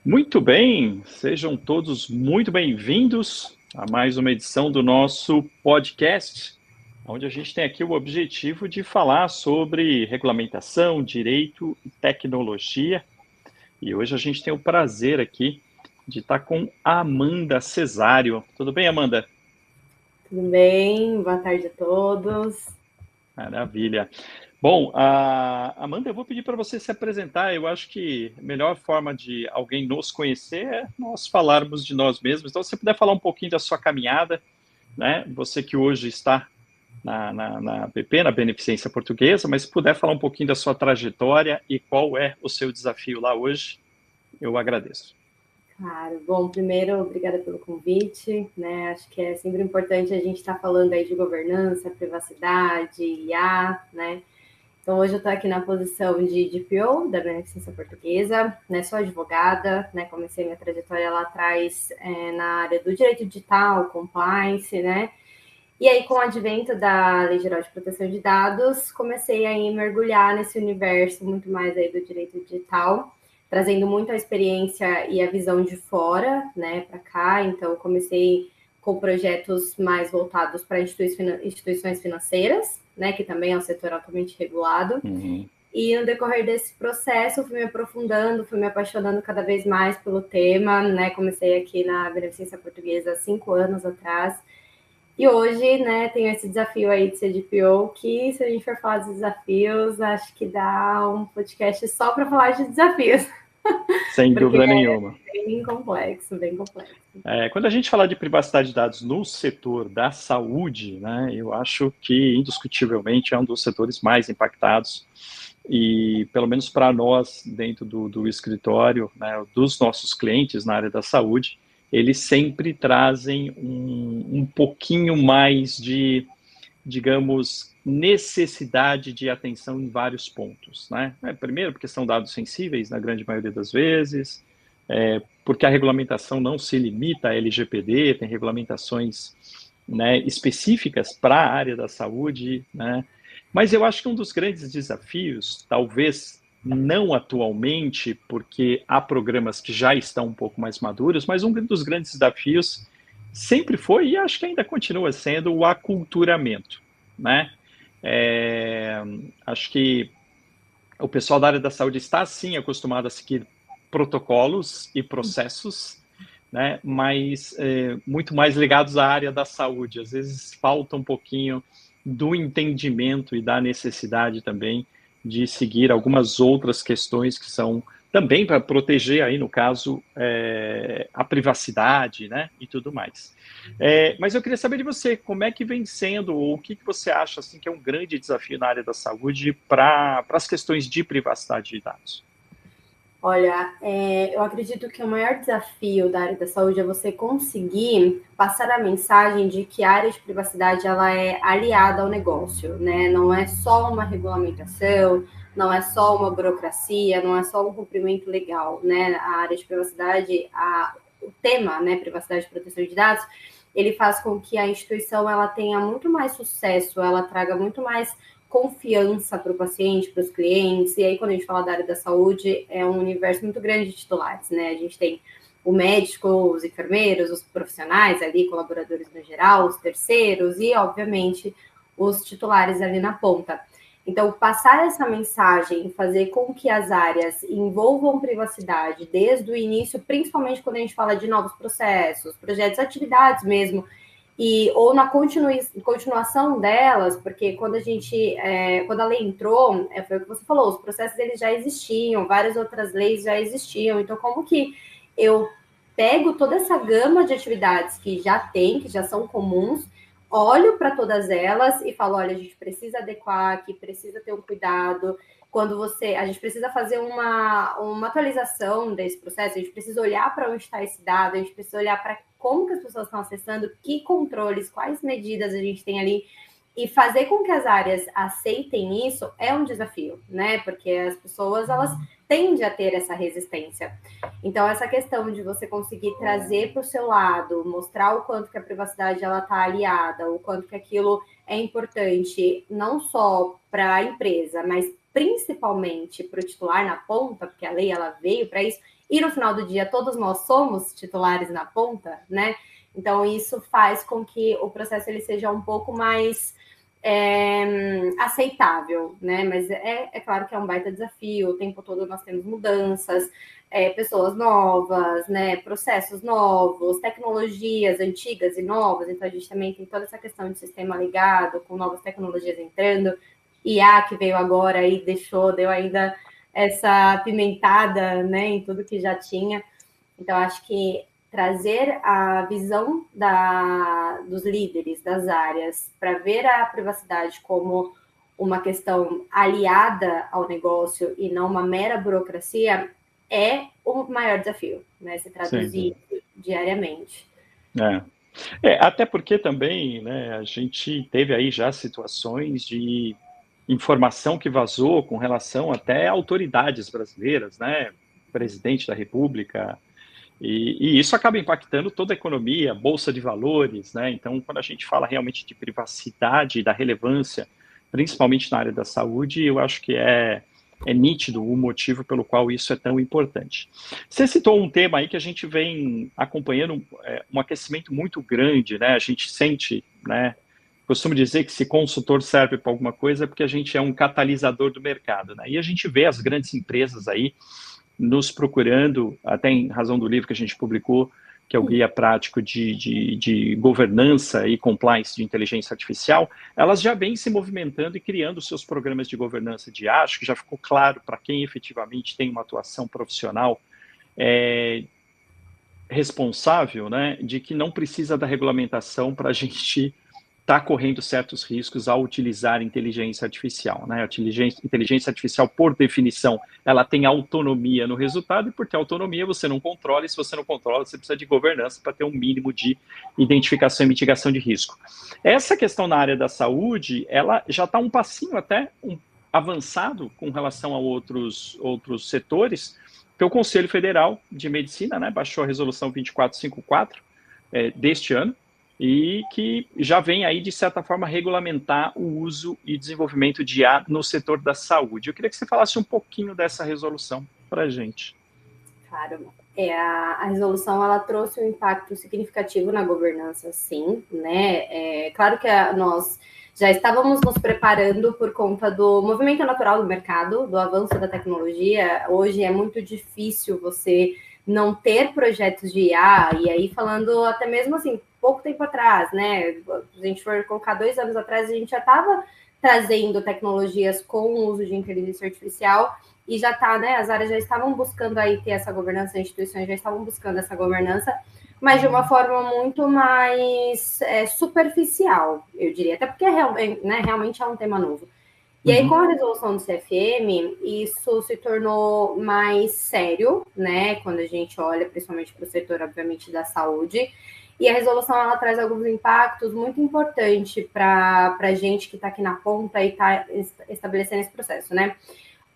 Muito bem, sejam todos muito bem-vindos a mais uma edição do nosso podcast, onde a gente tem aqui o objetivo de falar sobre regulamentação, direito e tecnologia. E hoje a gente tem o prazer aqui de estar com a Amanda Cesário. Tudo bem, Amanda? Tudo bem? Boa tarde a todos. Maravilha. Bom, Amanda, eu vou pedir para você se apresentar. Eu acho que a melhor forma de alguém nos conhecer é nós falarmos de nós mesmos. Então, se você puder falar um pouquinho da sua caminhada, né? Você que hoje está na BP, na Beneficência Portuguesa, mas se puder falar um pouquinho da sua trajetória e qual é o seu desafio lá hoje, eu agradeço. Claro. Bom, primeiro, obrigada pelo convite, né? Acho que é sempre importante a gente estar falando aí de governança, privacidade, IA, né? Então, hoje eu estou aqui na posição de DPO da Beneficência Portuguesa, né? Sou advogada, né? Comecei minha trajetória lá atrás na área do direito digital, compliance, né? E aí, com o advento da Lei Geral de Proteção de Dados, comecei a mergulhar nesse universo muito mais aí do direito digital, trazendo muito a experiência e a visão de fora, né, para cá. Então, comecei com projetos mais voltados para instituições financeiras, né, que também é um setor altamente regulado. Uhum. E no decorrer desse processo, fui me aprofundando, fui me apaixonando cada vez mais pelo tema, né? Comecei aqui na Beneficência Portuguesa há 5 anos atrás. E hoje, né, tenho esse desafio aí de ser DPO, que se a gente for falar de desafios, acho que dá um podcast só para falar de desafios, Sem porque dúvida nenhuma. é bem complexo, bem complexo. Quando a gente fala de privacidade de dados no setor da saúde, né, eu acho que indiscutivelmente é um dos setores mais impactados e, pelo menos para nós, dentro do escritório, né, dos nossos clientes na área da saúde, eles sempre trazem um pouquinho mais de, digamos, necessidade de atenção em vários pontos, né? Primeiro, porque são dados sensíveis, na grande maioria das vezes, porque a regulamentação não se limita à LGPD, tem regulamentações, né, específicas para a área da saúde, né? Mas eu acho que um dos grandes desafios, talvez não atualmente, porque há programas que já estão um pouco mais maduros, mas um dos grandes desafios sempre foi e acho que ainda continua sendo o aculturamento, né? É, Acho que o pessoal da área da saúde está sim acostumado a seguir protocolos e processos, né? Mas muito mais ligados à área da saúde. Às vezes falta um pouquinho do entendimento e da necessidade também de seguir algumas outras questões que são também para proteger aí, no caso, a privacidade, né, e tudo mais. Mas eu queria saber de você, como é que vem sendo, ou o que você acha assim, que é um grande desafio na área da saúde para as questões de privacidade de dados? Olha, eu acredito que o maior desafio da área da saúde é você conseguir passar a mensagem de que a área de privacidade ela é aliada ao negócio, né? Não é só uma regulamentação, não é só uma burocracia, não é só um cumprimento legal, né? A área de privacidade, o tema, né, privacidade e proteção de dados, ele faz com que a instituição ela tenha muito mais sucesso, ela traga muito mais confiança para o paciente, para os clientes. E aí, quando a gente fala da área da saúde, é um universo muito grande de titulares, né? A gente tem o médico, os enfermeiros, os profissionais ali, colaboradores no geral, os terceiros e, obviamente, os titulares ali na ponta. Então, passar essa mensagem, fazer com que as áreas envolvam privacidade desde o início, principalmente quando a gente fala de novos processos, projetos, atividades mesmo, ou na continuação delas, porque quando a lei entrou, foi o que você falou, os processos eles já existiam, várias outras leis já existiam, então como que eu pego toda essa gama de atividades que já tem, que já são comuns, olho para todas elas e falo, olha, a gente precisa adequar aqui, precisa ter um cuidado, a gente precisa fazer uma atualização desse processo, a gente precisa olhar para onde está esse dado, a gente precisa olhar para como que as pessoas estão acessando, que controles, quais medidas a gente tem ali, e fazer com que as áreas aceitem isso é um desafio, né? Porque as pessoas, elas tendem a ter essa resistência. Então, essa questão de você conseguir trazer para o seu lado, mostrar o quanto que a privacidade ela está aliada, o quanto que aquilo é importante, não só para a empresa, mas principalmente para o titular na ponta, porque a lei ela veio para isso, e no final do dia todos nós somos titulares na ponta, né? Então isso faz com que o processo ele seja um pouco mais aceitável, né? Mas é claro que é um baita desafio, o tempo todo nós temos mudanças, pessoas novas, né? Processos novos, tecnologias antigas e novas, então a gente também tem toda essa questão de sistema ligado, com novas tecnologias entrando, IA que veio agora e deu ainda essa pimentada, né, em tudo que já tinha. Então acho que trazer a visão dos líderes das áreas para ver a privacidade como uma questão aliada ao negócio e não uma mera burocracia é o maior desafio, né? Se traduzir diariamente. Até porque também, né, a gente teve aí já situações de informação que vazou com relação até a autoridades brasileiras, né, presidente da República, e isso acaba impactando toda a economia, bolsa de valores, né? Então, quando a gente fala realmente de privacidade e da relevância, principalmente na área da saúde, eu acho que é nítido o motivo pelo qual isso é tão importante. Você citou um tema aí que a gente vem acompanhando um aquecimento muito grande, né? A gente sente, né? Costumo dizer que se consultor serve para alguma coisa é porque a gente é um catalisador do mercado, né? E a gente vê as grandes empresas aí nos procurando, até em razão do livro que a gente publicou, que é o Guia Prático de Governança e Compliance de Inteligência Artificial, elas já vêm se movimentando e criando seus programas de governança de IA. Acho que já ficou claro para quem efetivamente tem uma atuação profissional responsável, né, de que não precisa da regulamentação para a gente está correndo certos riscos ao utilizar inteligência artificial, né? A inteligência artificial, por definição, ela tem autonomia no resultado, e por ter autonomia você não controla, e se você não controla, você precisa de governança para ter um mínimo de identificação e mitigação de risco. Essa questão na área da saúde, ela já está um passinho até avançado com relação a outros setores, porque o Conselho Federal de Medicina, né, baixou a resolução 2454 deste ano, e que já vem aí, de certa forma, regulamentar o uso e desenvolvimento de IA no setor da saúde. Eu queria que você falasse um pouquinho dessa resolução para a gente. Claro. A resolução ela trouxe um impacto significativo na governança, sim, né? Claro que nós já estávamos nos preparando por conta do movimento natural do mercado, do avanço da tecnologia. Hoje é muito difícil você não ter projetos de IA, e aí falando até mesmo assim, pouco tempo atrás, né? Se a gente for colocar 2 anos atrás, a gente já estava trazendo tecnologias com o uso de inteligência artificial e já está, né? As áreas já estavam buscando aí ter essa governança, as instituições já estavam buscando essa governança, mas de uma forma muito mais superficial, eu diria, até porque realmente é um tema novo. E aí, com a resolução do CFM, isso se tornou mais sério, né? Quando a gente olha principalmente para o setor, obviamente, da saúde. E a resolução, ela traz alguns impactos muito importantes para a gente que está aqui na ponta e está estabelecendo esse processo, né?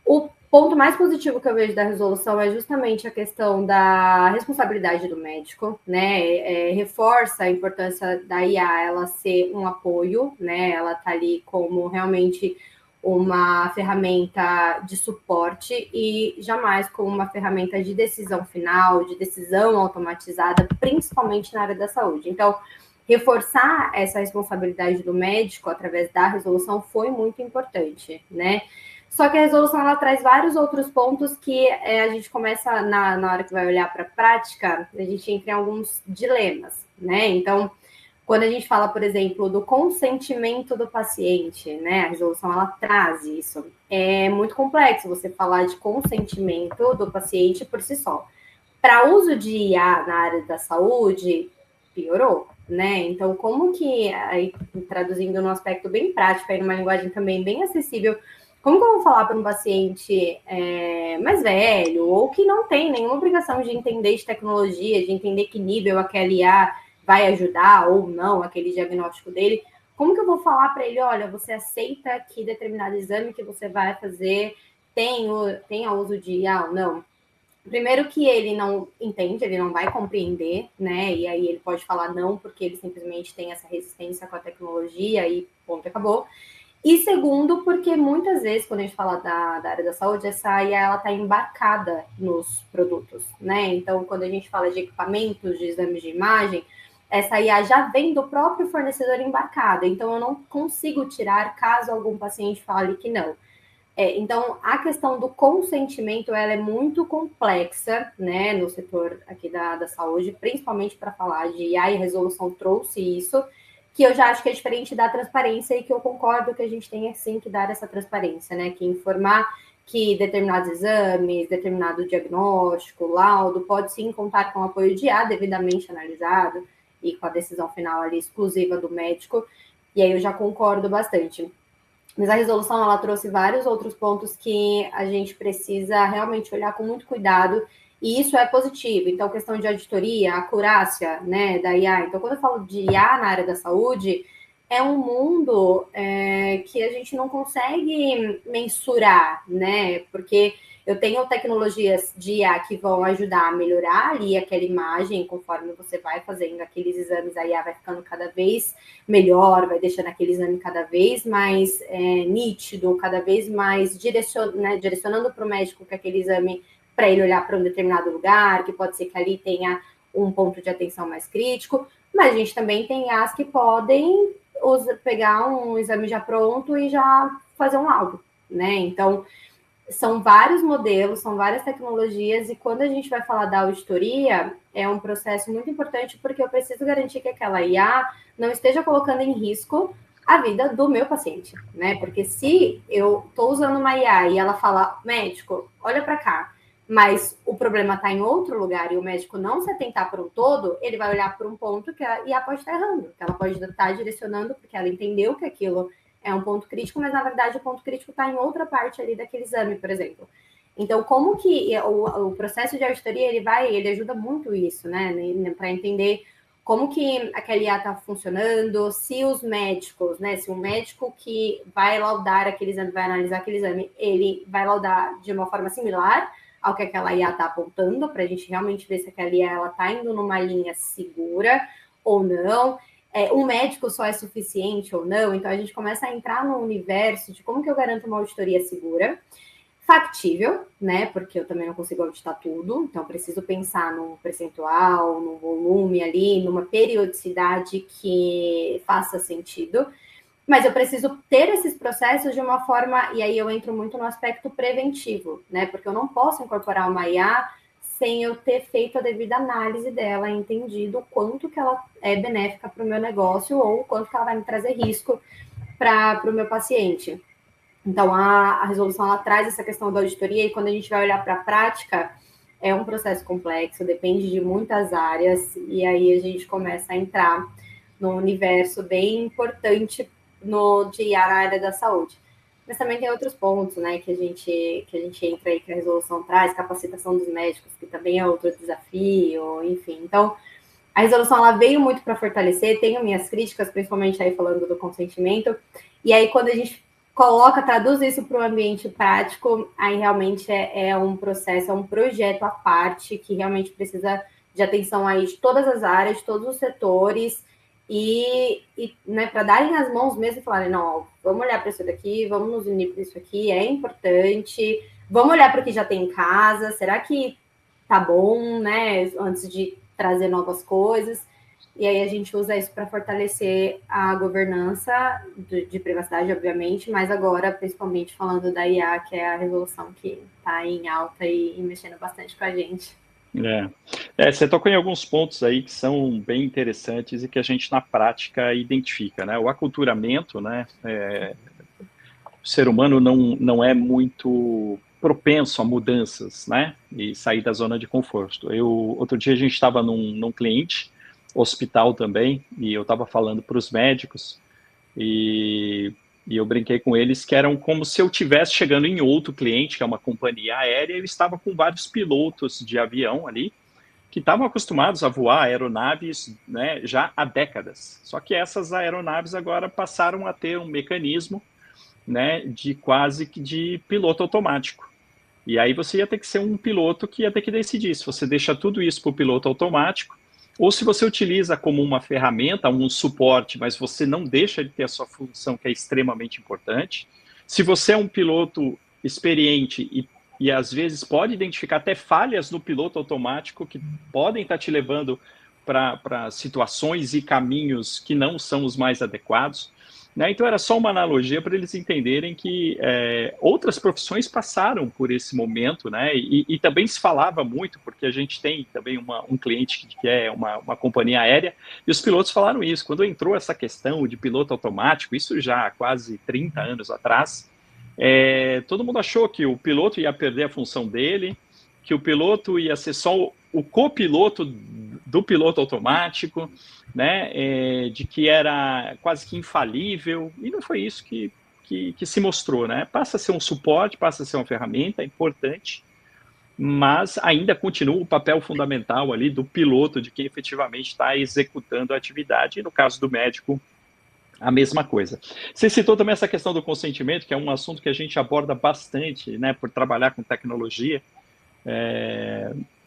O ponto mais positivo que eu vejo da resolução é justamente a questão da responsabilidade do médico, né? Reforça a importância da IA, ela ser um apoio, né? Ela está ali como realmente uma ferramenta de suporte e jamais como uma ferramenta de decisão final, de decisão automatizada, principalmente na área da saúde. Então, reforçar essa responsabilidade do médico através da resolução foi muito importante, né? Só que a resolução ela traz vários outros pontos que a gente começa, na hora que vai olhar para a prática, a gente entra em alguns dilemas, né? Então, quando a gente fala, por exemplo, do consentimento do paciente, né? A resolução, ela traz isso. É muito complexo você falar de consentimento do paciente por si só. Para uso de IA na área da saúde, piorou, né? Então, como que, aí, traduzindo num aspecto bem prático, aí numa linguagem também bem acessível, como que eu vou falar para um paciente mais velho ou que não tem nenhuma obrigação de entender de tecnologia, de entender que nível aquela IA vai ajudar ou não aquele diagnóstico dele, como que eu vou falar para ele, olha, você aceita que determinado exame que você vai fazer tenha uso de IA ou não? Primeiro que ele não entende, ele não vai compreender, né? E aí ele pode falar não, porque ele simplesmente tem essa resistência com a tecnologia e ponto, acabou. E segundo, porque muitas vezes, quando a gente fala da área da saúde, essa IA ela está embarcada nos produtos, né? Então, quando a gente fala de equipamentos, de exames de imagem, essa IA já vem do próprio fornecedor embarcada. Então, eu não consigo tirar caso algum paciente fale que não. Então, a questão do consentimento ela é muito complexa, né, no setor aqui da saúde, principalmente para falar de IA, e a resolução trouxe isso, que eu já acho que é diferente da transparência e que eu concordo que a gente tem, sim, que dar essa transparência, né, que informar que determinados exames, determinado diagnóstico, laudo, pode sim contar com o apoio de IA devidamente analisado e com a decisão final ali exclusiva do médico, e aí eu já concordo bastante. Mas a resolução ela trouxe vários outros pontos que a gente precisa realmente olhar com muito cuidado, e isso é positivo. Então, questão de auditoria, acurácia, né, da IA. Então, quando eu falo de IA na área da saúde, é um mundo que a gente não consegue mensurar, né? Porque eu tenho tecnologias de IA que vão ajudar a melhorar ali aquela imagem, conforme você vai fazendo aqueles exames, a IA vai ficando cada vez melhor, vai deixando aquele exame cada vez mais nítido, cada vez mais direcionando para o médico que aquele exame, para ele olhar para um determinado lugar, que pode ser que ali tenha um ponto de atenção mais crítico, mas a gente também tem as que podem pegar um exame já pronto e já fazer um laudo, né? Então, são vários modelos, são várias tecnologias, e quando a gente vai falar da auditoria, é um processo muito importante, porque eu preciso garantir que aquela IA não esteja colocando em risco a vida do meu paciente, né? Porque se eu estou usando uma IA e ela fala, médico, olha para cá, mas o problema está em outro lugar e o médico não se atentar para um todo, ele vai olhar para um ponto que a IA pode estar errando, que ela pode estar direcionando, porque ela entendeu que aquilo é um ponto crítico, mas na verdade o ponto crítico está em outra parte ali daquele exame, por exemplo. Então, como que o processo de auditoria ele ajuda muito isso, né? Para entender como que aquela IA está funcionando, se os médicos, né? Se o médico que vai laudar aquele exame, vai analisar aquele exame, ele vai laudar de uma forma similar ao que aquela IA está apontando, para a gente realmente ver se aquela IA está indo numa linha segura ou não. Um médico só é suficiente ou não, então a gente começa a entrar no universo de como que eu garanto uma auditoria segura, factível, né, porque eu também não consigo auditar tudo, então eu preciso pensar num percentual, num volume ali, numa periodicidade que faça sentido, mas eu preciso ter esses processos de uma forma, e aí eu entro muito no aspecto preventivo, né, porque eu não posso incorporar uma IA sem eu ter feito a devida análise dela, entendido o quanto que ela é benéfica para o meu negócio ou o quanto que ela vai me trazer risco para o meu paciente. Então, a resolução ela traz essa questão da auditoria, e quando a gente vai olhar para a prática, é um processo complexo, depende de muitas áreas, e aí a gente começa a entrar num universo bem importante de IA na área da saúde. Mas também tem outros pontos, né, que a gente entra aí, que a resolução traz, capacitação dos médicos, que também é outro desafio, enfim. Então, a resolução ela veio muito para fortalecer, tenho minhas críticas, principalmente aí falando do consentimento, e aí quando a gente traduz isso para o ambiente prático, aí realmente é um processo, é um projeto à parte, que realmente precisa de atenção aí de todas as áreas, de todos os setores, e né, para darem as mãos mesmo e falarem, não, vamos olhar para isso daqui, vamos nos unir para isso aqui, é importante, vamos olhar para o que já tem em casa, será que tá bom, né, antes de trazer novas coisas, e aí a gente usa isso para fortalecer a governança de privacidade, obviamente, mas agora, principalmente falando da IA, que é a resolução que está em alta e mexendo bastante com a gente. Você tocou em alguns pontos aí que são bem interessantes e que a gente na prática identifica, né? O aculturamento, né? O ser humano não é muito propenso a mudanças, né? E sair da zona de conforto. Outro dia a gente estava num cliente, hospital também, e eu estava falando para os médicos e eu brinquei com eles que eram como se eu estivesse chegando em outro cliente, que é uma companhia aérea, e eu estava com vários pilotos de avião ali, que estavam acostumados a voar aeronaves, né, já há décadas. Só que essas aeronaves agora passaram a ter um mecanismo, né, de quase que de piloto automático. E aí você ia ter que ser um piloto que ia ter que decidir se você deixa tudo isso para o piloto automático ou se você utiliza como uma ferramenta, um suporte, mas você não deixa de ter a sua função, que é extremamente importante. Se você é um piloto experiente e às vezes pode identificar até falhas no piloto automático que podem estar te levando para situações e caminhos que não são os mais adequados. Né? Então, era só uma analogia para eles entenderem que outras profissões passaram por esse momento, né? E também se falava muito, porque a gente tem também um cliente que é uma companhia aérea, e os pilotos falaram isso. Quando entrou essa questão de piloto automático, isso já há quase 30 anos atrás, todo mundo achou que o piloto ia perder a função dele, que o piloto ia ser só o copiloto do piloto automático, né, de que era quase que infalível, e não foi isso que se mostrou, né? Passa a ser um suporte, passa a ser uma ferramenta importante, mas ainda continua o papel fundamental ali do piloto, de quem efetivamente está executando a atividade, e no caso do médico, a mesma coisa. Você citou também essa questão do consentimento, que é um assunto que a gente aborda bastante, né, por trabalhar com tecnologia,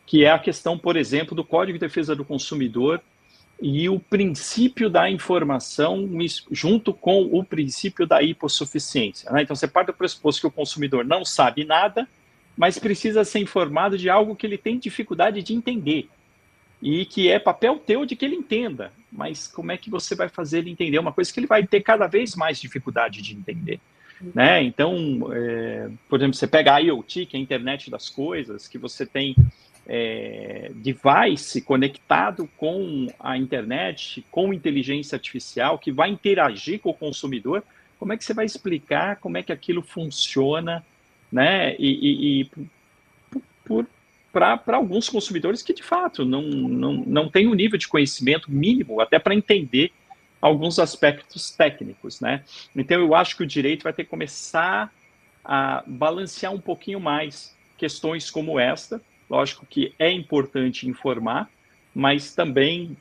que é a questão, por exemplo, do Código de Defesa do Consumidor e o princípio da informação junto com o princípio da hipossuficiência. Né? Então, você parte do pressuposto que o consumidor não sabe nada, mas precisa ser informado de algo que ele tem dificuldade de entender e que é papel teu de que ele entenda. Mas como é que você vai fazer ele entender uma coisa que ele vai ter cada vez mais dificuldade de entender? Né? Então, por exemplo, você pega a IoT, que é a internet das coisas, que você tem device conectado com a internet, com inteligência artificial, que vai interagir com o consumidor. Como é que você vai explicar como é que aquilo funciona, né? Para alguns consumidores que, de fato, não têm um nível de conhecimento mínimo até para entender alguns aspectos técnicos, né? Então, eu acho que o direito vai ter que começar a balancear um pouquinho mais questões como esta. Lógico que é importante informar, mas também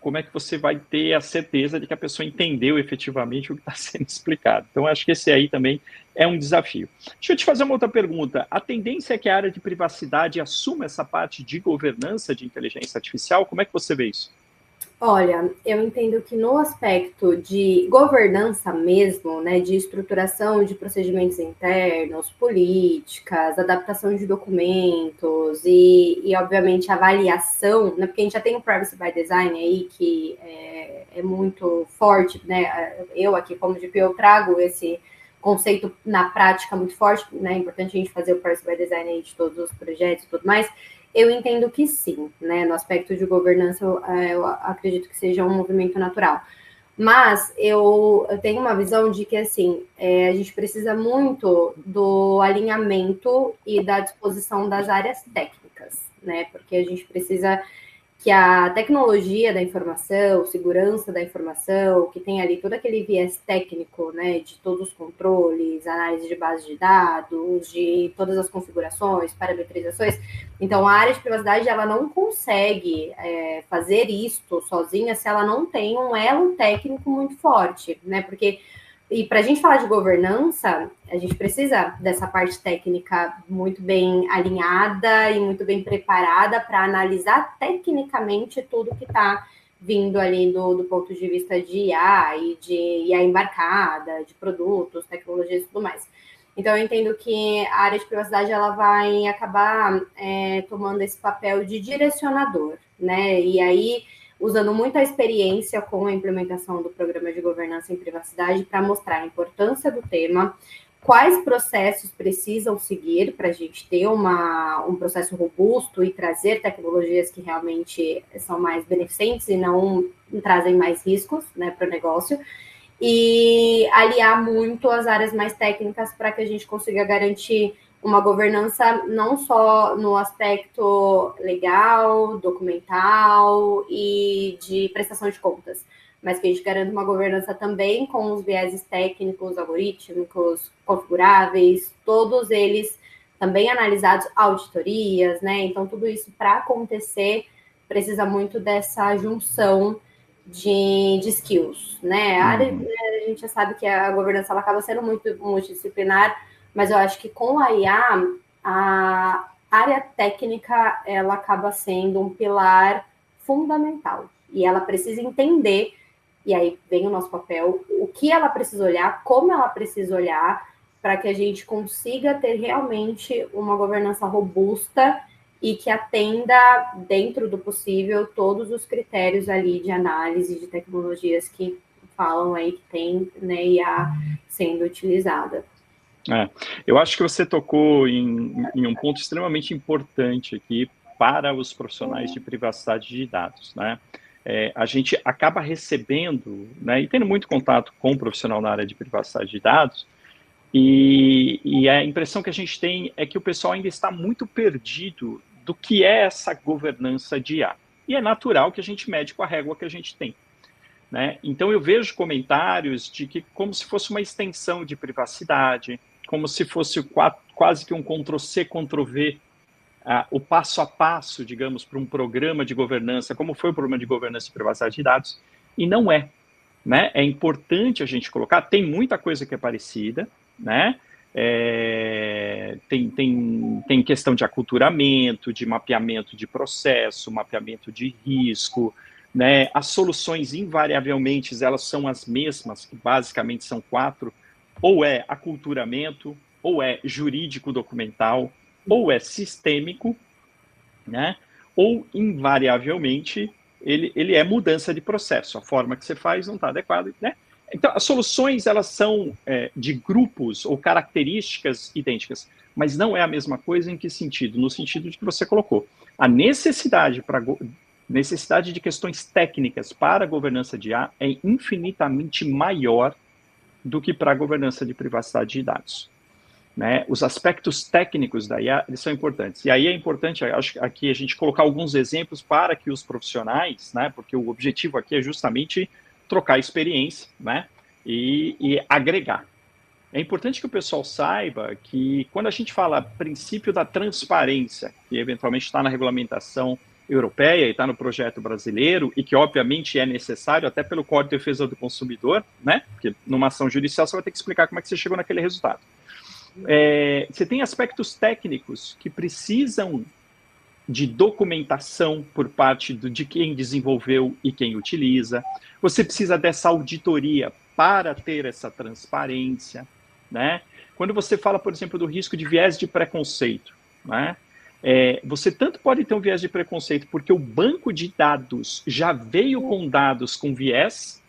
como é que você vai ter a certeza de que a pessoa entendeu efetivamente o que está sendo explicado. Então, acho que esse aí também é um desafio. Deixa eu te fazer uma outra pergunta. A tendência é que a área de privacidade assuma essa parte de governança de inteligência artificial? Como é que você vê isso? Olha, eu entendo que no aspecto de governança mesmo, né, de estruturação de procedimentos internos, políticas, adaptação de documentos e obviamente, avaliação, né, porque a gente já tem o Privacy by Design aí, que é muito forte, né, eu aqui como DP, eu trago esse conceito na prática muito forte, né, é importante a gente fazer o Privacy by Design aí de todos os projetos e tudo mais. Eu entendo que sim, né? No aspecto de governança, eu acredito que seja um movimento natural. Mas eu tenho uma visão de que, assim, a gente precisa muito do alinhamento e da disposição das áreas técnicas, né? Porque a gente precisa que a tecnologia da informação, segurança da informação, que tem ali todo aquele viés técnico, né, de todos os controles, análise de base de dados, de todas as configurações, parametrizações. Então, a área de privacidade, ela não consegue fazer isto sozinha se ela não tem um elo técnico muito forte, né, porque e para a gente falar de governança, a gente precisa dessa parte técnica muito bem alinhada e muito bem preparada para analisar tecnicamente tudo que está vindo ali do ponto de vista de IA e de IA embarcada, de produtos, tecnologias e tudo mais. Então, eu entendo que a área de privacidade ela vai acabar tomando esse papel de direcionador, né? E aí usando muito a experiência com a implementação do programa de governança em privacidade para mostrar a importância do tema, quais processos precisam seguir para a gente ter um processo robusto e trazer tecnologias que realmente são mais beneficentes e não trazem mais riscos, né, para o negócio, e aliar muito as áreas mais técnicas para que a gente consiga garantir uma governança não só no aspecto legal, documental e de prestação de contas, mas que a gente garanta uma governança também com os vieses técnicos, algorítmicos, configuráveis, todos eles também analisados, auditorias, né? Então, tudo isso para acontecer precisa muito dessa junção de skills, né? A gente já sabe que a governança ela acaba sendo muito multidisciplinar, mas eu acho que com a IA, a área técnica, ela acaba sendo um pilar fundamental. E ela precisa entender, e aí vem o nosso papel, o que ela precisa olhar, como ela precisa olhar, para que a gente consiga ter realmente uma governança robusta e que atenda, dentro do possível, todos os critérios ali de análise de tecnologias que falam aí que tem, né, IA sendo utilizada. Eu acho que você tocou em um ponto extremamente importante aqui para os profissionais de privacidade de dados, né? A gente acaba recebendo, né, e tendo muito contato com o profissional na área de privacidade de dados, e a impressão que a gente tem é que o pessoal ainda está muito perdido do que é essa governança de IA. E é natural que a gente mede com a régua que a gente tem, né? Então eu vejo comentários de que como se fosse uma extensão de privacidade, como se fosse quase que um Ctrl-C, Ctrl-V, o passo a passo, digamos, para um programa de governança, como foi o programa de governança e privacidade de dados, e não é, né? É importante a gente colocar, tem muita coisa que é parecida, né? Tem questão de aculturamento, de mapeamento de processo, mapeamento de risco, né? As soluções, invariavelmente, elas são as mesmas, que basicamente são 4, ou é aculturamento, ou é jurídico documental, ou é sistêmico, né? Ou, invariavelmente, ele é mudança de processo. A forma que você faz não está adequada, né? Então, as soluções, elas são de grupos ou características idênticas, mas não é a mesma coisa em que sentido? No sentido de que você colocou. A necessidade de questões técnicas para a governança de IA é infinitamente maior do que para a governança de privacidade de dados, né? Os aspectos técnicos da IA, eles são importantes. E aí é importante, acho, aqui a gente colocar alguns exemplos para que os profissionais, né? Porque o objetivo aqui é justamente trocar experiência, né? E agregar. É importante que o pessoal saiba que quando a gente fala princípio da transparência, que eventualmente está na regulamentação europeia e está no projeto brasileiro, e que obviamente é necessário até pelo Código de Defesa do Consumidor, né? Porque numa ação judicial você vai ter que explicar como é que você chegou naquele resultado. Você tem aspectos técnicos que precisam de documentação por parte de quem desenvolveu e quem utiliza. Você precisa dessa auditoria para ter essa transparência, né? Quando você fala, por exemplo, do risco de viés de preconceito, né? Você tanto pode ter um viés de preconceito porque o banco de dados já veio com dados com viés,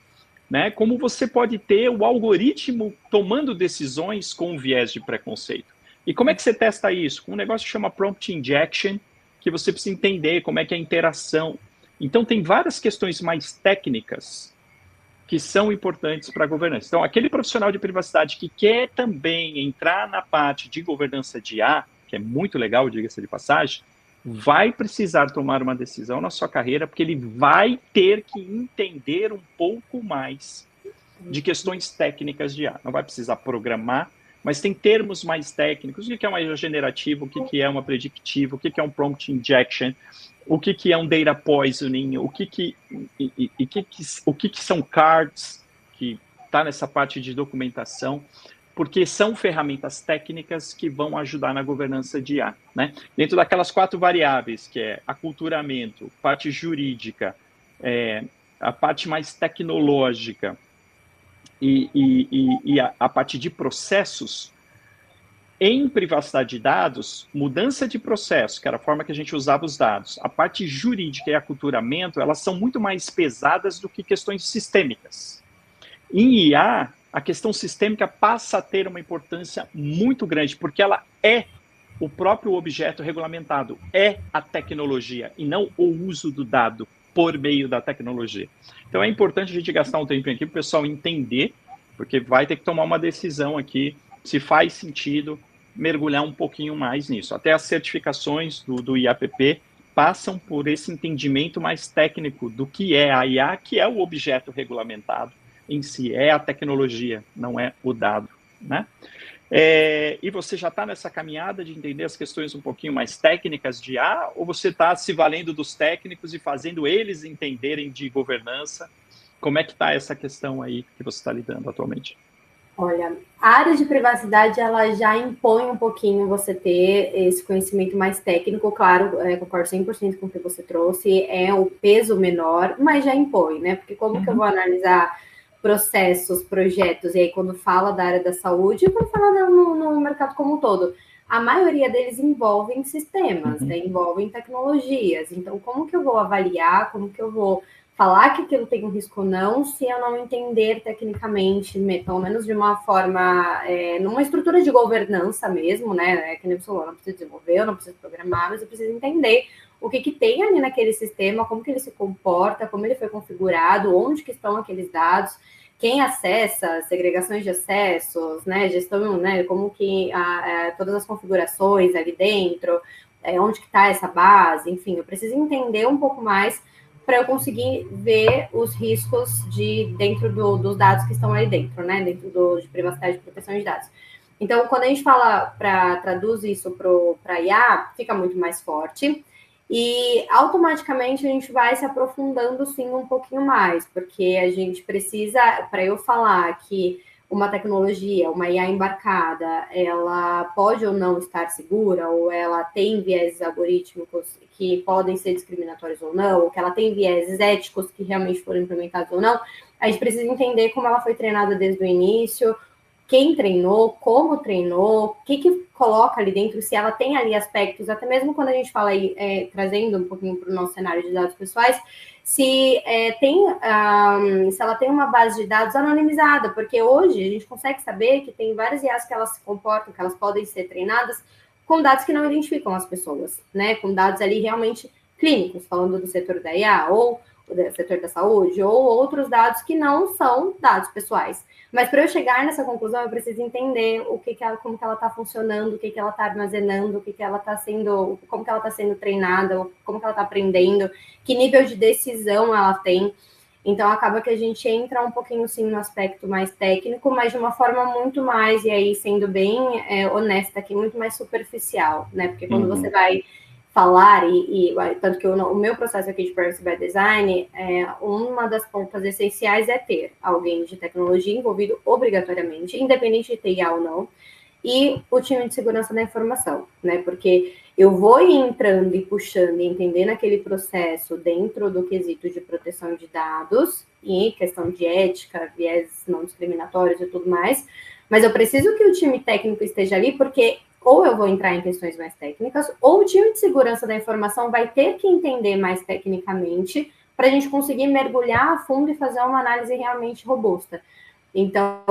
né? Como você pode ter o algoritmo tomando decisões com viés de preconceito. E como é que você testa isso? Com um negócio que chama prompt injection, que você precisa entender como é que é a interação. Então, tem várias questões mais técnicas que são importantes para a governança. Então, aquele profissional de privacidade que quer também entrar na parte de governança de IA, que é muito legal, diga-se de passagem, vai precisar tomar uma decisão na sua carreira, porque ele vai ter que entender um pouco mais de questões técnicas de IA. Não vai precisar programar, mas tem termos mais técnicos. O que é uma generativa, o que é uma preditiva, o que é um prompt injection, o que é um data poisoning, o que são cards, que está nessa parte de documentação, porque são ferramentas técnicas que vão ajudar na governança de IA, né? Dentro daquelas 4 variáveis, que é aculturamento, parte jurídica, a parte mais tecnológica e a parte de processos, em privacidade de dados, mudança de processo, que era a forma que a gente usava os dados, a parte jurídica e aculturamento, elas são muito mais pesadas do que questões sistêmicas. Em IA, a questão sistêmica passa a ter uma importância muito grande, porque ela é o próprio objeto regulamentado, é a tecnologia, e não o uso do dado por meio da tecnologia. Então é importante a gente gastar um tempinho aqui para o pessoal entender, porque vai ter que tomar uma decisão aqui, se faz sentido mergulhar um pouquinho mais nisso. Até as certificações do IAPP passam por esse entendimento mais técnico do que é a IA, que é o objeto regulamentado em si, é a tecnologia, não é o dado, né? E você já está nessa caminhada de entender as questões um pouquinho mais técnicas de IA, ou você está se valendo dos técnicos e fazendo eles entenderem de governança? Como é que está essa questão aí que você está lidando atualmente? Olha, a área de privacidade, ela já impõe um pouquinho você ter esse conhecimento mais técnico, claro, concordo 100% com o que você trouxe, é o peso menor, mas já impõe, né? Porque como que eu vou analisar processos, projetos, e aí quando fala da área da saúde, e quando fala no mercado como um todo, a maioria deles envolvem sistemas, né? Envolvem tecnologias, então como que eu vou avaliar, como que eu vou falar que aquilo tem um risco ou não, se eu não entender tecnicamente, pelo menos de uma forma, numa estrutura de governança mesmo, né? Que nem você falou, eu não preciso desenvolver, eu não preciso programar, mas eu preciso entender o que tem ali naquele sistema, como que ele se comporta, como ele foi configurado, onde que estão aqueles dados, quem acessa, segregações de acessos, né? Gestão, né? Como que todas as configurações ali dentro, onde que está essa base, enfim, eu preciso entender um pouco mais para eu conseguir ver os riscos dentro dos dados que estão aí dentro, né? Dentro de privacidade e proteção de dados. Então, quando a gente fala traduz isso para IA, fica muito mais forte. E automaticamente a gente vai se aprofundando sim um pouquinho mais, porque a gente precisa, para eu falar que uma tecnologia, uma IA embarcada, ela pode ou não estar segura, ou ela tem vieses algorítmicos que podem ser discriminatórios ou não, ou que ela tem vieses éticos que realmente foram implementados ou não, a gente precisa entender como ela foi treinada desde o início, quem treinou, como treinou, o que coloca ali dentro, se ela tem ali aspectos, até mesmo quando a gente fala aí, trazendo um pouquinho para o nosso cenário de dados pessoais, se ela tem uma base de dados anonimizada, porque hoje a gente consegue saber que tem várias IAs que elas se comportam, que elas podem ser treinadas com dados que não identificam as pessoas, né? Com dados ali realmente clínicos, falando do setor da IA, ou do setor da saúde, ou outros dados que não são dados pessoais. Mas para eu chegar nessa conclusão, eu preciso entender como que ela está funcionando, o que ela está armazenando, como que ela está sendo treinada, como que ela está aprendendo, que nível de decisão ela tem. Então, acaba que a gente entra um pouquinho, sim, no aspecto mais técnico, mas de uma forma muito mais, e aí, sendo bem honesta aqui, muito mais superficial, né? Porque quando você vai falar, tanto que o meu processo aqui de Privacy by Design, uma das pontas essenciais é ter alguém de tecnologia envolvido obrigatoriamente, independente de ter IA ou não, e o time de segurança da informação, né? Porque eu vou entrando e puxando e entendendo aquele processo dentro do quesito de proteção de dados e questão de ética, viés não discriminatórios e tudo mais, mas eu preciso que o time técnico esteja ali, porque ou eu vou entrar em questões mais técnicas, ou o time de segurança da informação vai ter que entender mais tecnicamente para a gente conseguir mergulhar a fundo e fazer uma análise realmente robusta. Então,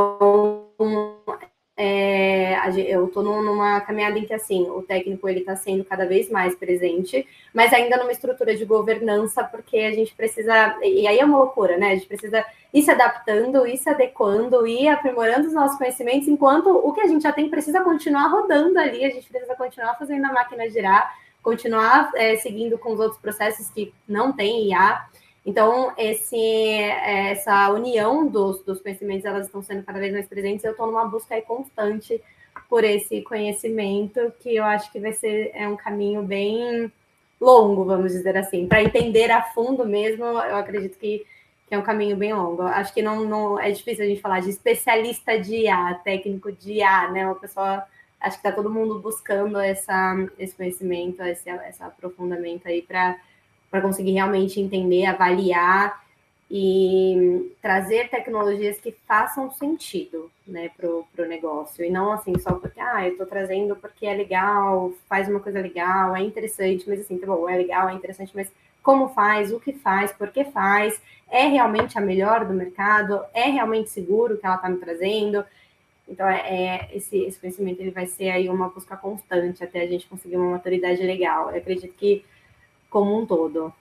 eu estou numa caminhada em que, assim, o técnico ele está sendo cada vez mais presente, mas ainda numa estrutura de governança, porque a gente precisa, e aí é uma loucura, né? A gente precisa ir se adaptando, ir se adequando, ir aprimorando os nossos conhecimentos, enquanto o que a gente já tem precisa continuar rodando ali, a gente precisa continuar fazendo a máquina girar, continuar seguindo com os outros processos que não tem IA. Então, essa união dos conhecimentos, elas estão sendo cada vez mais presentes, e eu estou numa busca constante por esse conhecimento, que eu acho que vai ser um caminho bem longo, vamos dizer assim, para entender a fundo mesmo, eu acredito que é um caminho bem longo. Acho que não é difícil a gente falar de especialista de IA, técnico de IA, né? Uma pessoa, acho que está todo mundo buscando esse conhecimento, esse aprofundamento aí para conseguir realmente entender, avaliar e trazer tecnologias que façam sentido, né, para o negócio. E não assim, só porque, eu estou trazendo porque é legal, faz uma coisa legal, é interessante, mas assim, tá bom, é legal, é interessante, mas como faz, o que faz, por que faz, é realmente a melhor do mercado, é realmente seguro o que ela está me trazendo. Então, esse conhecimento ele vai ser aí uma busca constante até a gente conseguir uma maturidade legal. Eu acredito que como um todo.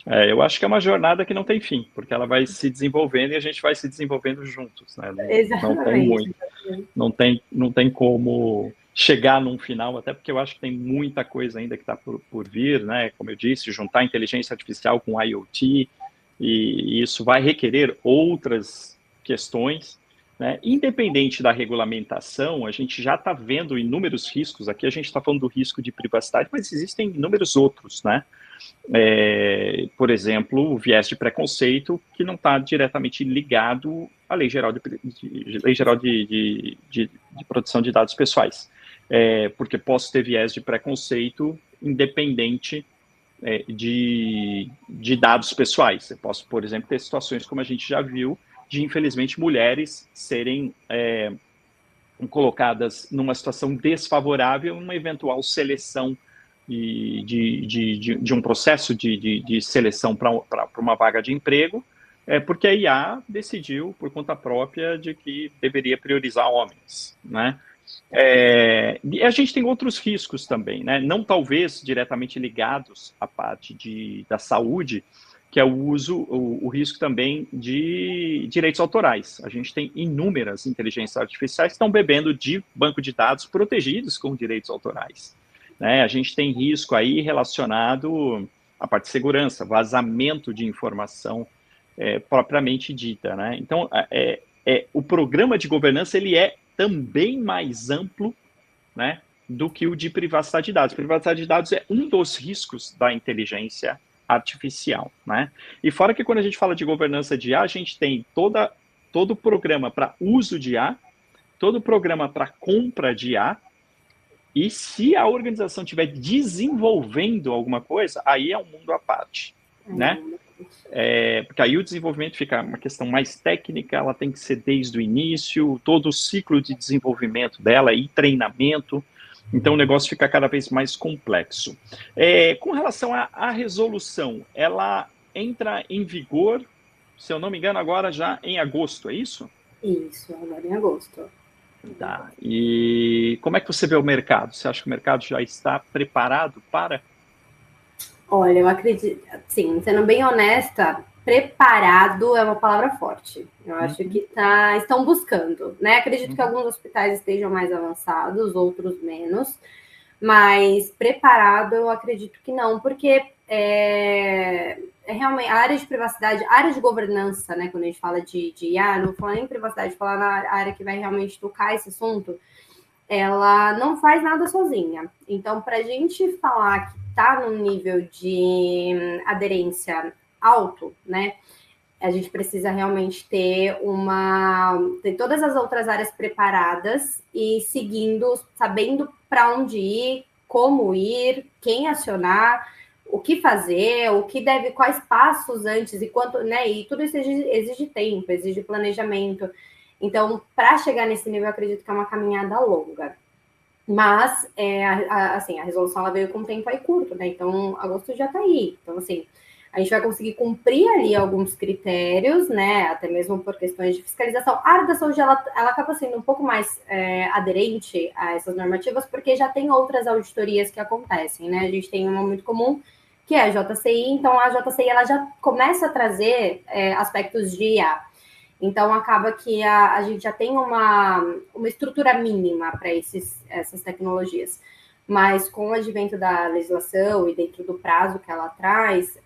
Eu acho que é uma jornada que não tem fim, porque ela vai se desenvolvendo e a gente vai se desenvolvendo juntos, né? Não tem muito, não tem como chegar num final, até porque eu acho que tem muita coisa ainda que está por vir, né? Como eu disse, juntar inteligência artificial com IoT, e isso vai requerer outras questões, né? Independente da regulamentação, a gente já está vendo inúmeros riscos. Aqui a gente está falando do risco de privacidade, mas existem inúmeros outros, né? Por exemplo, o viés de preconceito, que não está diretamente ligado a Lei Geral de Proteção de Dados Pessoais, porque posso ter viés de preconceito independente de dados pessoais. Eu posso, por exemplo, ter situações como a gente já viu, de, infelizmente, mulheres serem colocadas numa situação desfavorável em uma eventual seleção de um processo de seleção para uma vaga de emprego, porque a IA decidiu, por conta própria, de que deveria priorizar homens, né? E a gente tem outros riscos também, né? Não talvez diretamente ligados à parte da saúde, que é o risco também de direitos autorais. A gente tem inúmeras inteligências artificiais que estão bebendo de banco de dados protegidos com direitos autorais, né? A gente tem risco aí relacionado à parte de segurança, vazamento de informação propriamente dita, né? Então, o programa de governança, ele é também mais amplo, né, do que o de privacidade de dados. Privacidade de dados é um dos riscos da inteligência artificial, né? E fora que quando a gente fala de governança de IA, a gente tem todo o programa para uso de IA, todo o programa para compra de IA, e se a organização estiver desenvolvendo alguma coisa, aí é um mundo à parte, né? Porque aí o desenvolvimento fica uma questão mais técnica, ela tem que ser desde o início, todo o ciclo de desenvolvimento dela e treinamento, então o negócio fica cada vez mais complexo. Com relação à resolução, ela entra em vigor, se eu não me engano, agora já em agosto, é isso? Isso, agora em agosto. Tá. E como é que você vê o mercado? Você acha que o mercado já está preparado para? Olha, eu acredito, sim, sendo bem honesta, preparado é uma palavra forte. Eu acho que estão buscando, né? Acredito que alguns hospitais estejam mais avançados, outros menos, mas preparado eu acredito que não, porque realmente a área de privacidade, a área de governança, né? Quando a gente fala de IA, não fala nem em privacidade, fala na área que vai realmente tocar esse assunto, ela não faz nada sozinha. Então, para a gente falar que está num nível de aderência alto, né? A gente precisa realmente ter todas as outras áreas preparadas e seguindo, sabendo para onde ir, como ir, quem acionar, o que fazer, quais passos antes e quanto, né? E tudo isso exige tempo, exige planejamento. Então, para chegar nesse nível, eu acredito que é uma caminhada longa. Mas, assim, a resolução ela veio com um tempo aí curto, né? Então, agosto já está aí. Então, assim, a gente vai conseguir cumprir ali alguns critérios, né? Até mesmo por questões de fiscalização. A área da saúde, ela acaba sendo um pouco mais aderente a essas normativas, porque já tem outras auditorias que acontecem, né? A gente tem uma muito comum, que é a JCI. Então, a JCI, ela já começa a trazer aspectos de IA. Então, acaba que a gente já tem uma estrutura mínima para essas tecnologias. Mas, com o advento da legislação e dentro do prazo que ela traz,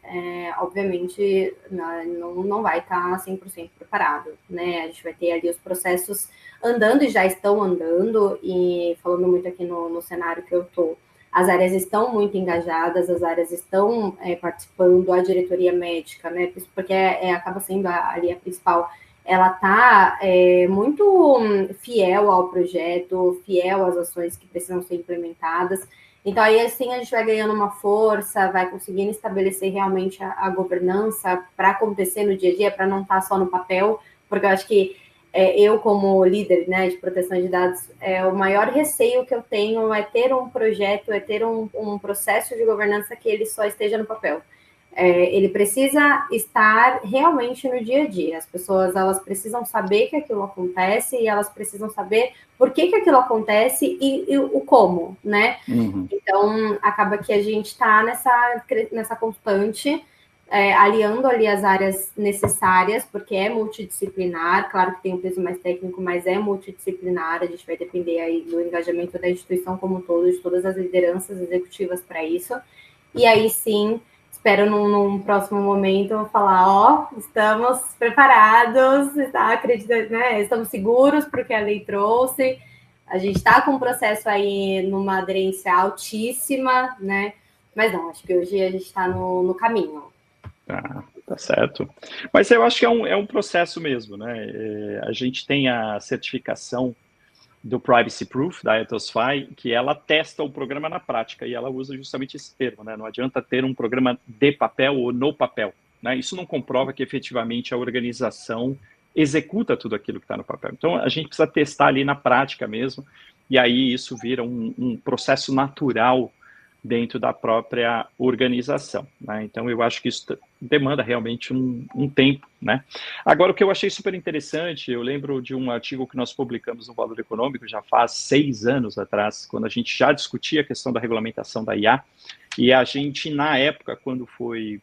obviamente, não vai estar 100% preparado, né? A gente vai ter ali os processos andando e já estão andando, e falando muito aqui no cenário que eu estou, as áreas estão muito engajadas, as áreas estão participando, a diretoria médica, né? Porque acaba sendo ali a principal. Ela está muito fiel ao projeto, fiel às ações que precisam ser implementadas. Então, aí, assim, a gente vai ganhando uma força, vai conseguindo estabelecer realmente a governança para acontecer no dia a dia, para não estar só no papel, porque eu acho que eu, como líder, né, de proteção de dados, o maior receio que eu tenho é ter um projeto, é ter um processo de governança que ele só esteja no papel. Ele precisa estar realmente no dia a dia. As pessoas, elas precisam saber que aquilo acontece e elas precisam saber por que aquilo acontece e o como, né? Uhum. Então, acaba que a gente está nessa constante, aliando ali as áreas necessárias, porque é multidisciplinar. Claro que tem um peso mais técnico, mas é multidisciplinar. A gente vai depender aí do engajamento da instituição como um todo, de todas as lideranças executivas para isso. E aí, sim, espero num próximo momento falar, estamos preparados, né? Estamos seguros porque a lei trouxe, a gente está com um processo aí numa aderência altíssima, né? Mas não, acho que hoje a gente está no caminho. Tá. Tá certo. Mas eu acho que é um processo mesmo, né? A gente tem a certificação do Privacy Proof, da Ethos-FI, que ela testa o programa na prática, e ela usa justamente esse termo, né? Não adianta ter um programa de papel ou no papel, né? Isso não comprova que efetivamente a organização executa tudo aquilo que está no papel. Então, a gente precisa testar ali na prática mesmo, e aí isso vira um processo natural dentro da própria organização, né? Então, eu acho que isso demanda realmente um tempo, né? Agora, o que eu achei super interessante, eu lembro de um artigo que nós publicamos no Valor Econômico já faz 6 anos atrás, quando a gente já discutia a questão da regulamentação da IA, e a gente, na época, quando foi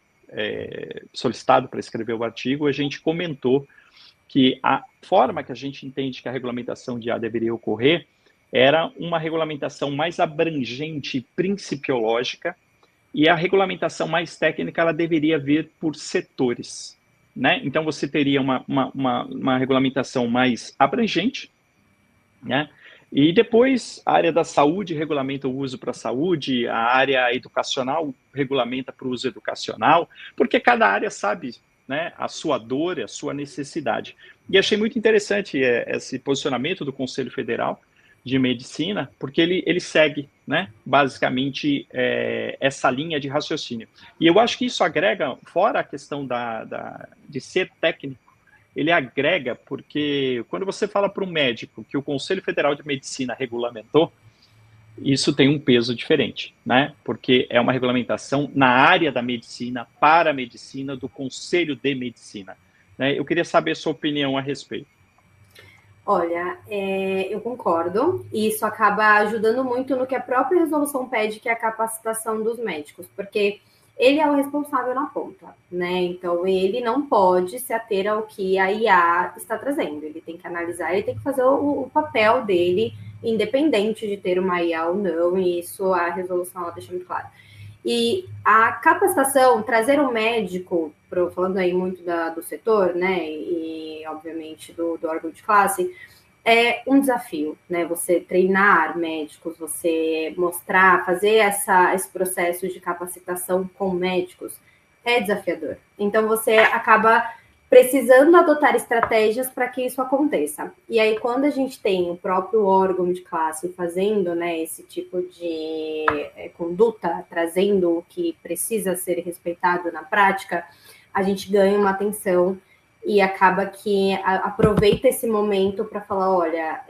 solicitado para escrever o artigo, a gente comentou que a forma que a gente entende que a regulamentação de IA deveria ocorrer era uma regulamentação mais abrangente e principiológica, e a regulamentação mais técnica ela deveria vir por setores, né? Então você teria uma regulamentação mais abrangente, né? E depois a área da saúde regulamenta o uso para a saúde, a área educacional regulamenta para o uso educacional, porque cada área sabe, né, a sua dor, a sua necessidade. E achei muito interessante esse posicionamento do Conselho Federal de Medicina, porque ele segue, né, basicamente essa linha de raciocínio. E eu acho que isso agrega, fora a questão de ser técnico, ele agrega porque quando você fala para um médico que o Conselho Federal de Medicina regulamentou, isso tem um peso diferente, né? Porque é uma regulamentação na área da medicina, para a medicina, do Conselho de Medicina, né? Eu queria saber a sua opinião a respeito. Olha, eu concordo, e isso acaba ajudando muito no que a própria resolução pede, que é a capacitação dos médicos, porque ele é o responsável na ponta, né? Então, ele não pode se ater ao que a IA está trazendo, ele tem que analisar, ele tem que fazer o papel dele, independente de ter uma IA ou não, e isso a resolução ela deixa muito claro. E a capacitação, trazer um médico, falando aí muito do setor, né, e obviamente do órgão de classe, é um desafio, né? Você treinar médicos, você mostrar, fazer esse processo de capacitação com médicos é desafiador. Então você acaba precisando adotar estratégias para que isso aconteça. E aí, quando a gente tem o próprio órgão de classe fazendo, né, esse tipo de conduta, trazendo o que precisa ser respeitado na prática, a gente ganha uma atenção e acaba que aproveita esse momento para falar, olha,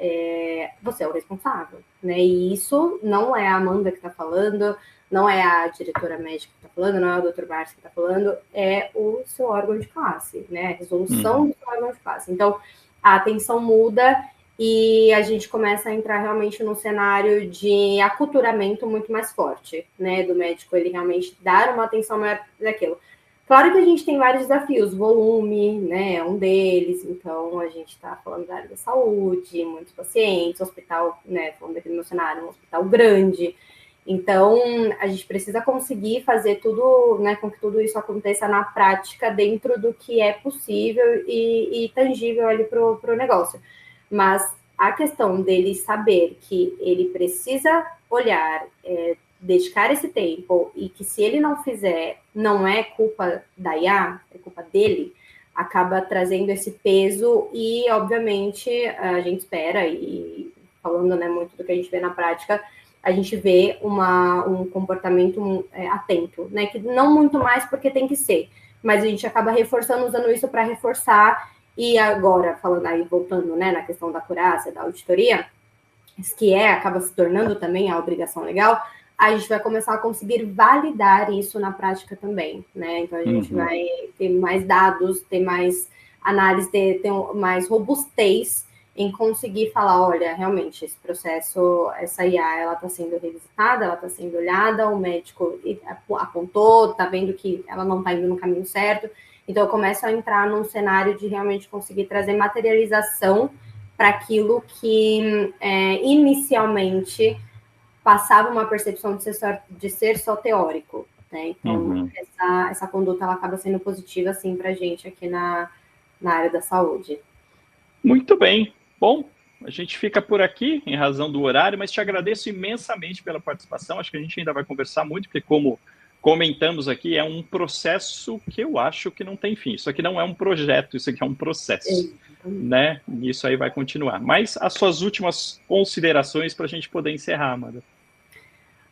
você é o responsável, né? E isso não é a Amanda que está falando, não é a diretora médica que está falando, não é o Dr. Márcio que está falando, é o seu órgão de classe, né? A resolução do seu órgão de classe. Então, a atenção muda e a gente começa a entrar realmente num cenário de aculturamento muito mais forte, né? Do médico, ele realmente dar uma atenção maior daquilo. Claro que a gente tem vários desafios, volume, né, é um deles, então a gente está falando da área da saúde, muitos pacientes, hospital, né, falando aqui no meu cenário, um hospital grande, então a gente precisa conseguir fazer tudo, né, com que tudo isso aconteça na prática dentro do que é possível e tangível ali para o negócio, mas a questão dele saber que ele precisa olhar, dedicar esse tempo, e que se ele não fizer, não é culpa da IA, é culpa dele, acaba trazendo esse peso e, obviamente, a gente espera, e falando, né, muito do que a gente vê na prática, a gente vê um comportamento atento, né, que não muito mais porque tem que ser, mas a gente acaba reforçando, usando isso para reforçar, e agora, falando aí, voltando, né, na questão da acurácia, da auditoria, que acaba se tornando também a obrigação legal, a gente vai começar a conseguir validar isso na prática também, né? Então, a gente vai ter mais dados, ter mais análise, ter mais robustez em conseguir falar, olha, realmente, esse processo, essa IA, ela está sendo revisitada, ela está sendo olhada, o médico apontou, está vendo que ela não está indo no caminho certo. Então, eu começo a entrar num cenário de realmente conseguir trazer materialização para aquilo que inicialmente passava uma percepção de ser só teórico, né? Então, essa conduta ela acaba sendo positiva, assim, para a gente aqui na área da saúde. Muito bem. Bom, a gente fica por aqui, em razão do horário, mas te agradeço imensamente pela participação. Acho que a gente ainda vai conversar muito, porque como comentamos aqui, é um processo que eu acho que não tem fim. Isso aqui não é um projeto, isso aqui é um processo, né? E isso aí vai continuar. Mas as suas últimas considerações para a gente poder encerrar, Amanda.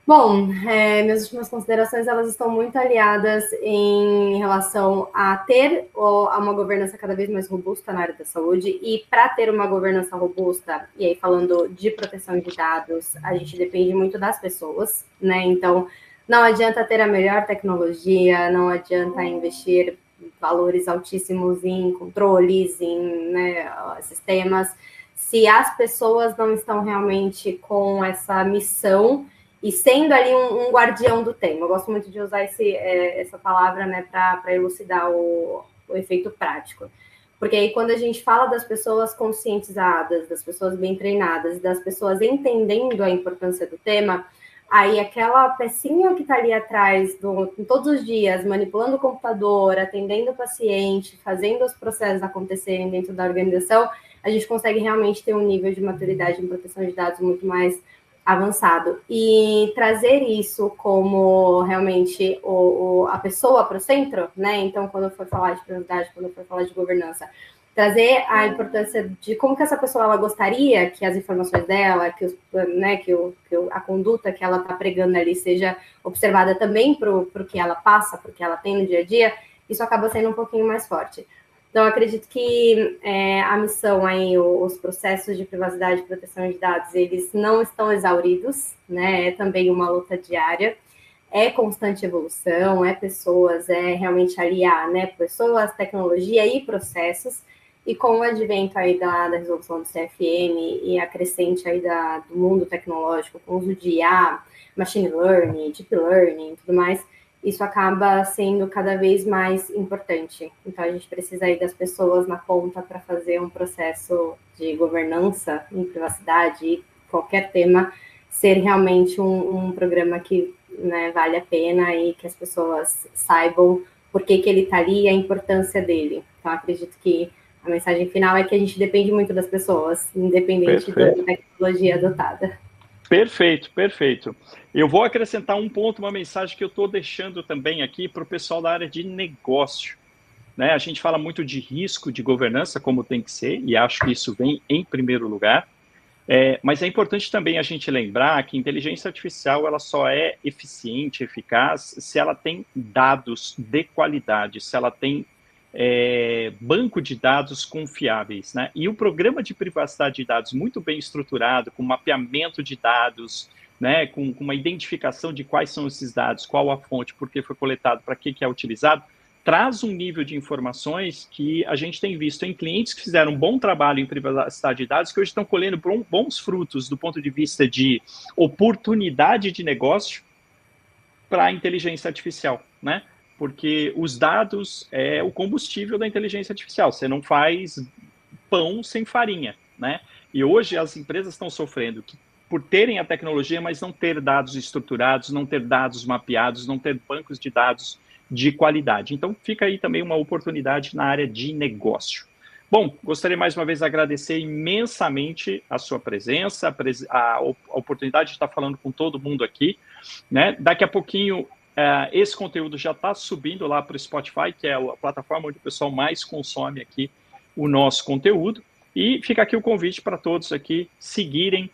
Bom, minhas últimas considerações, elas estão muito aliadas em relação a ter uma governança cada vez mais robusta na área da saúde, e para ter uma governança robusta, e aí falando de proteção de dados, a gente depende muito das pessoas, né? Então, não adianta ter a melhor tecnologia, não adianta investir valores altíssimos em controles, em, né, sistemas, se as pessoas não estão realmente com essa missão e sendo ali um guardião do tema. Eu gosto muito de usar essa palavra, né, para elucidar o efeito prático. Porque aí, quando a gente fala das pessoas conscientizadas, das pessoas bem treinadas, das pessoas entendendo a importância do tema, aí aquela pecinha que está ali atrás, todos os dias, manipulando o computador, atendendo o paciente, fazendo os processos acontecerem dentro da organização, a gente consegue realmente ter um nível de maturidade em proteção de dados muito mais avançado. E trazer isso como realmente a pessoa para o centro, né? Então, quando eu for falar de privacidade, quando eu for falar de governança, trazer a importância de como que essa pessoa ela gostaria que as informações dela, que a conduta que ela está pregando ali seja observada também para o que ela passa, para o que ela tem no dia a dia, isso acaba sendo um pouquinho mais forte. Então, acredito que a missão aí, os processos de privacidade e proteção de dados, eles não estão exauridos, né? É também uma luta diária, é constante evolução, é pessoas, é realmente aliar, né? Pessoas, tecnologia e processos. E com o advento aí da resolução do CFM e a crescente aí do mundo tecnológico, com o uso de IA, machine learning, deep learning e tudo mais, isso acaba sendo cada vez mais importante. Então, a gente precisa aí das pessoas na ponta para fazer um processo de governança em privacidade e qualquer tema ser realmente um programa que, né, vale a pena e que as pessoas saibam por que ele está ali e a importância dele. Então, acredito que a mensagem final é que a gente depende muito das pessoas, independente da tecnologia adotada. Perfeito, perfeito. Eu vou acrescentar um ponto, uma mensagem que eu estou deixando também aqui para o pessoal da área de negócio, né? A gente fala muito de risco, de governança, como tem que ser, e acho que isso vem em primeiro lugar. Mas é importante também a gente lembrar que a inteligência artificial ela só é eficiente, eficaz, se ela tem dados de qualidade, se ela tem banco de dados confiáveis, né? E o programa de privacidade de dados muito bem estruturado, com mapeamento de dados, né? Com uma identificação de quais são esses dados, qual a fonte, por que foi coletado, para que é utilizado, traz um nível de informações que a gente tem visto em clientes que fizeram um bom trabalho em privacidade de dados, que hoje estão colhendo bons frutos do ponto de vista de oportunidade de negócio para a inteligência artificial, né? Porque os dados é o combustível da inteligência artificial. Você não faz pão sem farinha, né? E hoje as empresas estão sofrendo por terem a tecnologia, mas não ter dados estruturados, não ter dados mapeados, não ter bancos de dados de qualidade. Então, fica aí também uma oportunidade na área de negócio. Bom, gostaria mais uma vez de agradecer imensamente a sua presença, a oportunidade de estar falando com todo mundo aqui, né? Daqui a pouquinho, esse conteúdo já está subindo lá para o Spotify, que é a plataforma onde o pessoal mais consome aqui o nosso conteúdo. E fica aqui o convite para todos aqui seguirem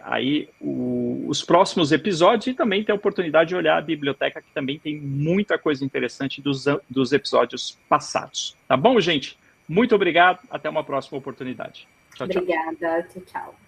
aí os próximos episódios e também ter a oportunidade de olhar a biblioteca, que também tem muita coisa interessante dos episódios passados. Tá bom, gente? Muito obrigado. Até uma próxima oportunidade. Tchau, tchau. Obrigada. Tchau, tchau.